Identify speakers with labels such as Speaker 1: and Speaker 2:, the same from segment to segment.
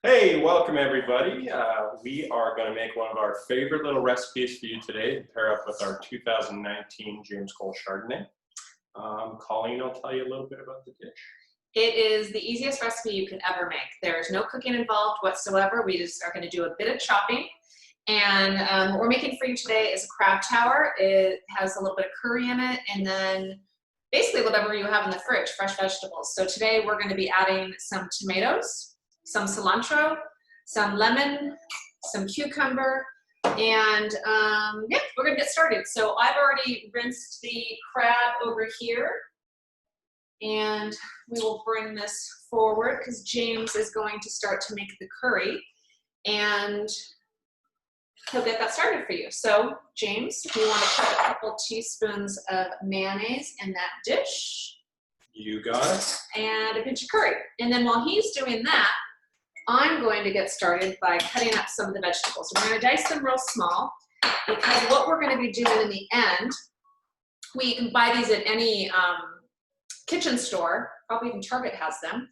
Speaker 1: Hey, welcome everybody. We are going to make one of our favorite little recipes for you today to pair up with our 2019 James Cole Chardonnay. Colleen will tell you a little bit about the dish.
Speaker 2: It is the easiest recipe you can ever make. There is no cooking involved whatsoever. We just are going to do a bit of chopping. And what we're making for you today is a crab tower. It has a little bit of curry in it, and then basically whatever you have in the fridge, fresh vegetables. So today we're going to be adding some tomatoes, some cilantro, some lemon, some cucumber, and yeah, we're gonna get started. So I've already rinsed the crab over here, and we will bring this forward because James is going to start to make the curry, and he'll get that started for you. So James, we want to put a couple teaspoons of mayonnaise in that dish.
Speaker 1: You got it.
Speaker 2: And a pinch of curry. And then while he's doing that, I'm going to get started by cutting up some of the vegetables. So we're going to dice them real small because what we're going to be doing in the end, we can buy these at any kitchen store, probably even Target has them,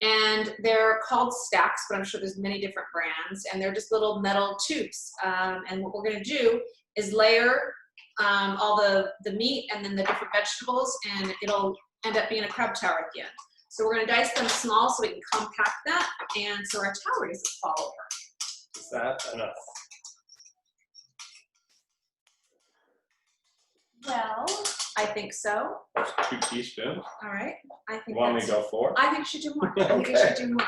Speaker 2: and they're called stacks, but I'm sure there's many different brands, and they're just little metal tubes. And what we're going to do is layer all the meat and then the different vegetables, and it'll end up being a crab tower at the end. So we're going to dice them small so we can compact that, and so our tower doesn't fall over.
Speaker 1: Is that enough?
Speaker 2: Well, I think so.
Speaker 1: That's 2 teaspoons.
Speaker 2: All right. I think
Speaker 1: You want me to go 4?
Speaker 2: I think you should do more. I think you should do more.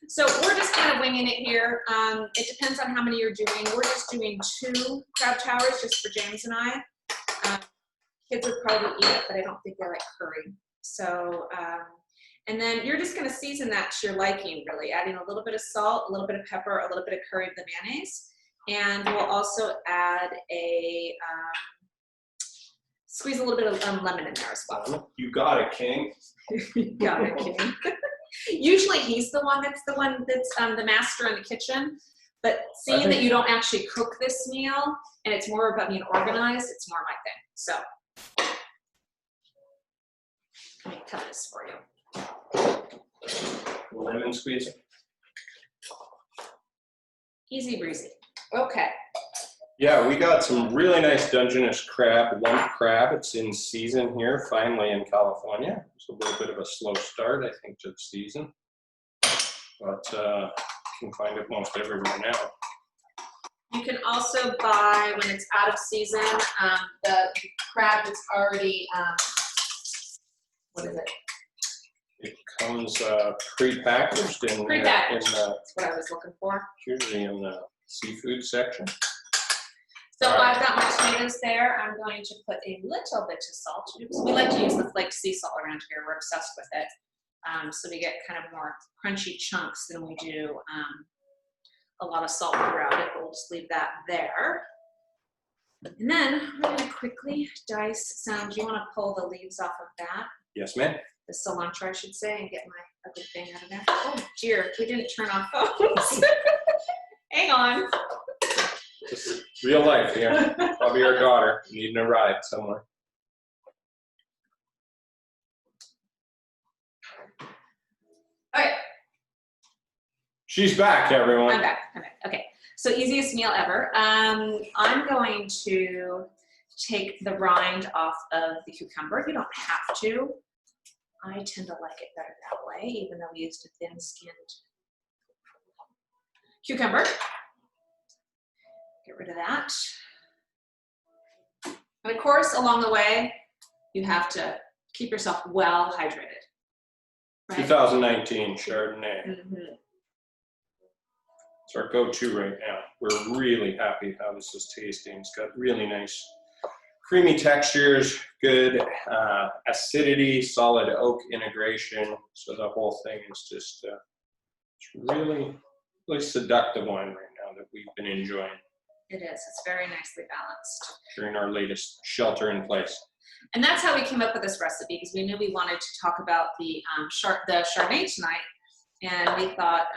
Speaker 2: So we're just kind of winging it here. It depends on how many you're doing. We're just doing 2 crab towers just for James and I. Kids would probably eat it, but I don't think they like curry. So, and then you're just going to season that to your liking, really, adding a little bit of salt, a little bit of pepper, a little bit of curry with the mayonnaise. And we'll also add a, squeeze a little bit of lemon in there as well.
Speaker 1: You got it, King.
Speaker 2: You got it, King. Usually he's the one that's the master in the kitchen. But seeing that you don't actually cook this meal and it's more about being organized, it's more my thing. So let me cut this for you.
Speaker 1: Lemon squeeze.
Speaker 2: Easy breezy. Okay.
Speaker 1: Yeah, we got some really nice Dungeness crab, lump crab. It's in season here, finally in California. It's a little bit of a slow start, I think, to the season. But you can find it most everywhere now.
Speaker 2: You can also buy, when it's out of season, the crab that's already, what is it?
Speaker 1: It comes pre-packaged in
Speaker 2: Pre-packaged, that's what I was looking for.
Speaker 1: Usually in the seafood section.
Speaker 2: So I've got my tomatoes there. I'm going to put a little bit of salt. We like to use the flaked sea salt around here. We're obsessed with it. So we get kind of more crunchy chunks than we do a lot of salt throughout it, but we'll just leave that there. And then we're going to quickly dice some. Do you want to pull the leaves off of that?
Speaker 1: Yes, ma'am.
Speaker 2: The cilantro, I should say, and get my other thing out of there. Oh dear, we didn't turn off phones. Hang on.
Speaker 1: Just real life here. Probably your daughter needing a ride somewhere.
Speaker 2: Okay.
Speaker 1: She's back, everyone.
Speaker 2: I'm back. Okay. So easiest meal ever. I'm going to take the rind off of the cucumber. You don't have to. I tend to like it better that way, even though we used a thin-skinned cucumber. Get rid of that. And of course, along the way, you have to keep yourself well hydrated. Right?
Speaker 1: 2019 Chardonnay.
Speaker 2: Mm-hmm.
Speaker 1: It's our go-to right now. We're really happy how this is tasting. It's got really nice creamy textures, good acidity, solid oak integration. So the whole thing is just it's really seductive wine right now that we've been enjoying.
Speaker 2: It is. It's very nicely balanced.
Speaker 1: During our latest shelter in place.
Speaker 2: And that's how we came up with this recipe, because we knew we wanted to talk about the Chardonnay tonight. And we thought,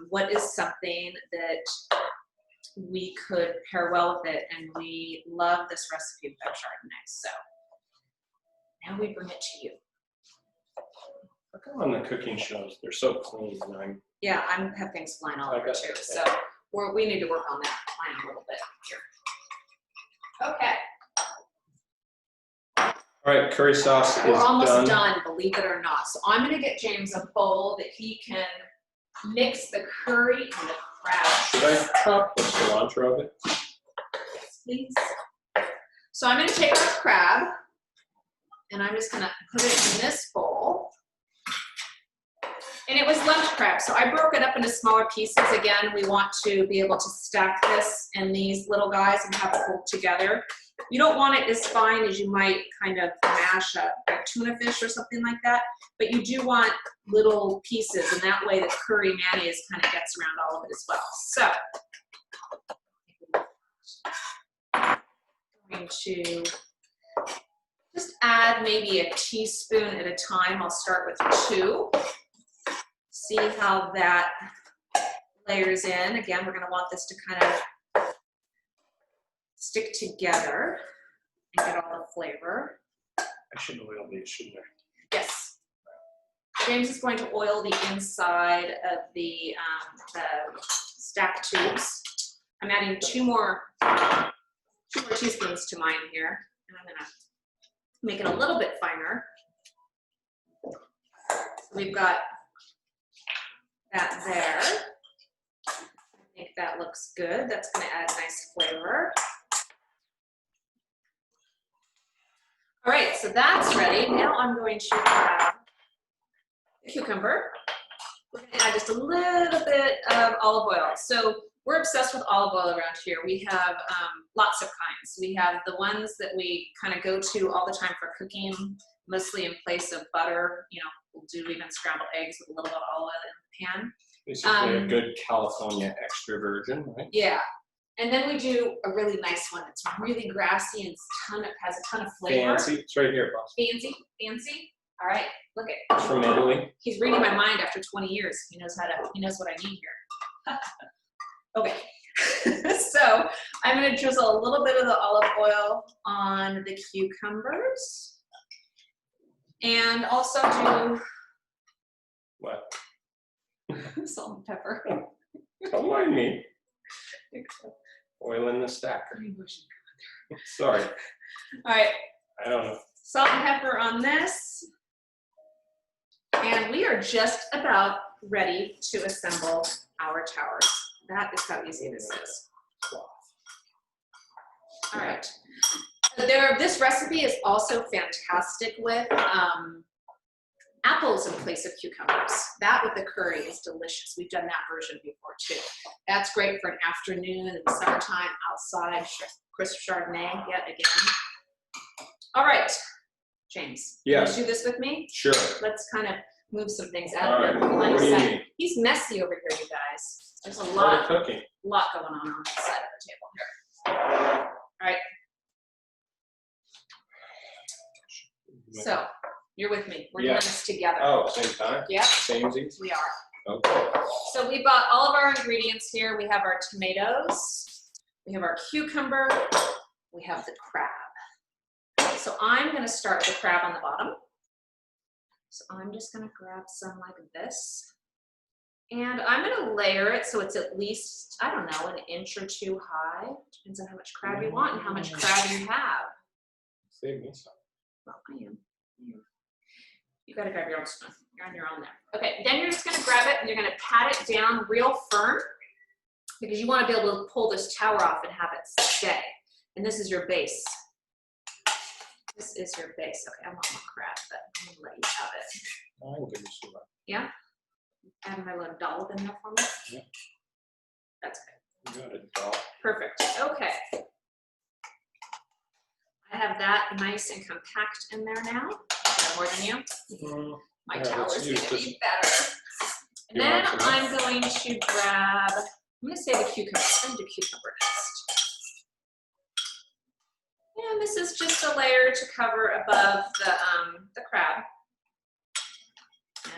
Speaker 2: what is something that we could pair well with it? And we love this recipe of Chardonnay. So now we bring it to you.
Speaker 1: How come on the cooking shows, they're so clean and
Speaker 2: Yeah, I have things flying all over too, so we need to work on that line a little bit here. Okay.
Speaker 1: All right, curry sauce is
Speaker 2: We're almost
Speaker 1: done.
Speaker 2: done, believe it or not. So I'm gonna get James a bowl that he can mix the curry and the crab.
Speaker 1: Should I chop the cilantro of it?
Speaker 2: Yes, please. So I'm gonna take our crab and I'm just gonna put it in this bowl. And it was lunch crab, so I broke it up into smaller pieces. Again, we want to be able to stack this in these little guys and have it hold together. You don't want it as fine as you might kind of mash a tuna fish or something like that, but you do want little pieces, and that way the curry mayonnaise kind of gets around all of it as well. So, I'm going to just add maybe a teaspoon at a time. I'll start with 2. See how that layers in. Again, we're going to want this to kind of stick together and get all the flavor.
Speaker 1: I should oil these, shouldn't I?
Speaker 2: Yes. James is going to oil the inside of the stack tubes. I'm adding 2 more teaspoons to mine here, and I'm going to make it a little bit finer. So we've got that there. I think that looks good. That's going to add nice flavor. All right, so that's ready. Now I'm going to grab the cucumber. We're going to add just a little bit of olive oil. So we're obsessed with olive oil around here. We have lots of kinds. We have the ones that we kind of go to all the time for cooking, mostly in place of butter. You know, we'll do even scrambled eggs with a little bit of olive oil in the pan.
Speaker 1: Basically a good California extra virgin, right?
Speaker 2: Yeah. And then we do a really nice one that's really grassy and has a ton of flavor.
Speaker 1: Fancy. It's right here, boss.
Speaker 2: Fancy. All right, look at
Speaker 1: It's from Italy.
Speaker 2: He's reading my mind after 20 years. He knows what I need here. Okay. So I'm going to drizzle a little bit of the olive oil on the cucumbers. And also do
Speaker 1: What?
Speaker 2: salt and pepper.
Speaker 1: Don't mind me. Oil in the stacker. Sorry.
Speaker 2: All right.
Speaker 1: I don't know.
Speaker 2: Salt and pepper on this. And we are just about ready to assemble our towers. That is how easy this is. All right. This recipe is also fantastic with apples in place of cucumbers. That with the curry is delicious. We've done that version before too. That's great for an afternoon in the summertime outside, crisp Chardonnay yet again. All right, James.
Speaker 1: Yes.
Speaker 2: You do this with me?
Speaker 1: Sure.
Speaker 2: Let's kind of move some things out of
Speaker 1: All right. What do you need?
Speaker 2: He's messy over here, you guys. There's a
Speaker 1: Start cooking.
Speaker 2: lot going on this side of the table here. All right. So, you're with me. We're doing this together.
Speaker 1: Oh, same time?
Speaker 2: Yep.
Speaker 1: Samesies?
Speaker 2: We are.
Speaker 1: Okay.
Speaker 2: So we've got all of our ingredients here. We have our tomatoes, we have our cucumber, we have the crab. So I'm going to start with the crab on the bottom. So I'm just going to grab some like this. And I'm going to layer it so it's at least, I don't know, 1 inch or 2 high. Depends on how much crab you want and how much crab you have.
Speaker 1: Save me some.
Speaker 2: Well, I am. You gotta grab your own stuff. You're on your own there. Okay, then you're just gonna grab it and you're gonna pat it down real firm because you wanna be able to pull this tower off and have it stay. And this is your base. This is your base. Okay, I want more crab, but I'm gonna let you have it.
Speaker 1: I can give you some more.
Speaker 2: Yeah? Add my little dollop in there for me?
Speaker 1: Yeah.
Speaker 2: That's good.
Speaker 1: You got it, doll.
Speaker 2: Perfect. Okay. I have that nice and compact in there now. More than you? My tower's going to be better. And then I'm going to grab, I'm going to say the cucumber. I'm going to do cucumber next. And this is just a layer to cover above the crab.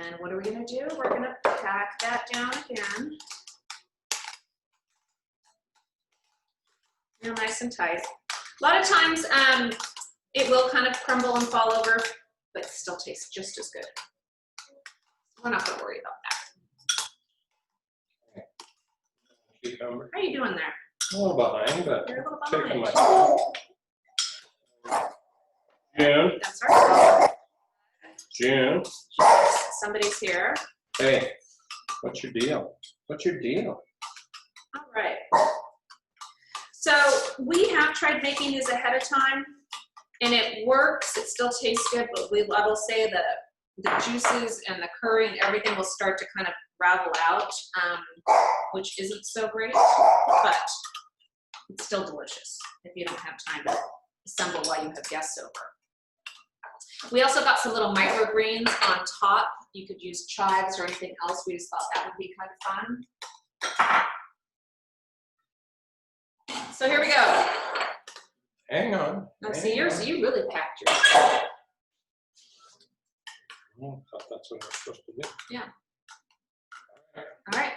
Speaker 2: And what are we going to do? We're going to pack that down again. Real nice and tight. A lot of times it will kind of crumble and fall over, but it still tastes just as good. We're not gonna worry about that.
Speaker 1: Cucumber.
Speaker 2: How are you doing there?
Speaker 1: A little behind, but
Speaker 2: You're a little
Speaker 1: taking
Speaker 2: behind.
Speaker 1: my June.
Speaker 2: That's our
Speaker 1: June.
Speaker 2: Somebody's here.
Speaker 1: Hey, what's your deal? What's your deal?
Speaker 2: All right. So we have tried making these ahead of time, and it works. It still tastes good, but I will say that the juices and the curry and everything will start to kind of ravel out, which isn't so great, but it's still delicious if you don't have time to assemble while you have guests over. We also got some little microgreens on top. You could use chives or anything else. We just thought that would be kind of fun. So here we go.
Speaker 1: Hang on.
Speaker 2: Now see, you really packed yours.
Speaker 1: I thought that's what we're supposed to do.
Speaker 2: Yeah. All right.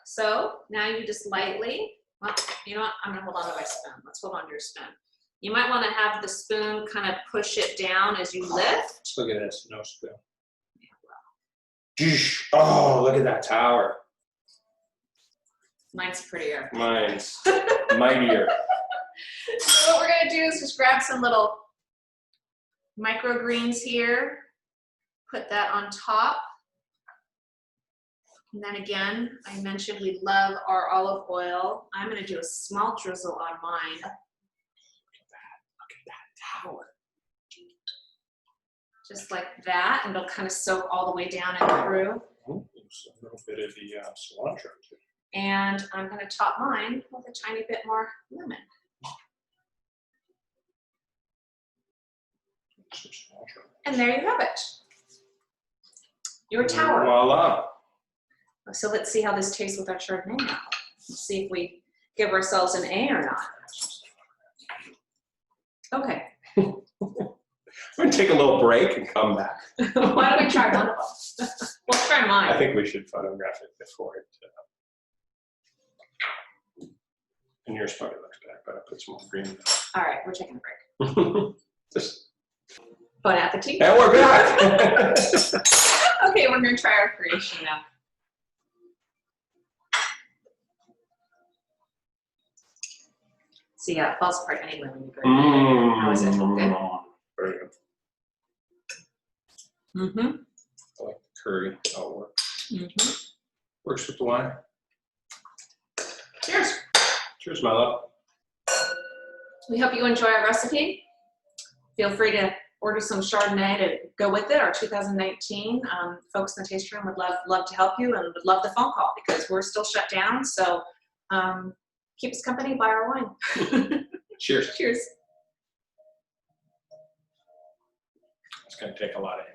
Speaker 2: So now you just lightly, well, you know what? I'm gonna hold on to my spoon. Let's hold on to your spoon. You might want to have the spoon kind of push it down as you lift.
Speaker 1: Look at this, no spoon. Oh, look at that tower.
Speaker 2: Mine's prettier.
Speaker 1: Mine's mightier.
Speaker 2: So what we're gonna do is just grab some little microgreens here, put that on top. And then again, I mentioned we love our olive oil. I'm gonna do a small drizzle on mine.
Speaker 1: Look at that tower.
Speaker 2: Just like that, and it'll kind of soak all the way down and through.
Speaker 1: Oh, there's a little bit of the cilantro too.
Speaker 2: And I'm gonna top mine with a tiny bit more lemon.
Speaker 1: Some cilantro.
Speaker 2: And there you have it. Your tower.
Speaker 1: Voila.
Speaker 2: So let's see how this tastes with our Chardonnay now. Let's see if we give ourselves an A or not. Okay.
Speaker 1: We're gonna take a little break and come back.
Speaker 2: Why don't we try one of them? We'll try mine.
Speaker 1: I think we should photograph it before it. And yours probably looks better, but I put some more green in it.
Speaker 2: All right, we're taking a break.
Speaker 1: Just,
Speaker 2: Bon appetit.
Speaker 1: and we're back.
Speaker 2: Okay, we're gonna try our creation now. See, yeah, it falls apart anyway when you grate it. How is it? Good?
Speaker 1: Very good.
Speaker 2: Mm-hmm.
Speaker 1: I like the curry, how it works.
Speaker 2: Mm-hmm.
Speaker 1: Works with the wine.
Speaker 2: Cheers.
Speaker 1: Cheers, my love.
Speaker 2: We hope you enjoy our recipe. Feel free to order some Chardonnay to go with it, our 2019. Folks in the taste room would love to help you and would love the phone call because we're still shut down. So keep us company, buy our wine.
Speaker 1: Cheers.
Speaker 2: Cheers.
Speaker 1: It's going to take a lot of hand.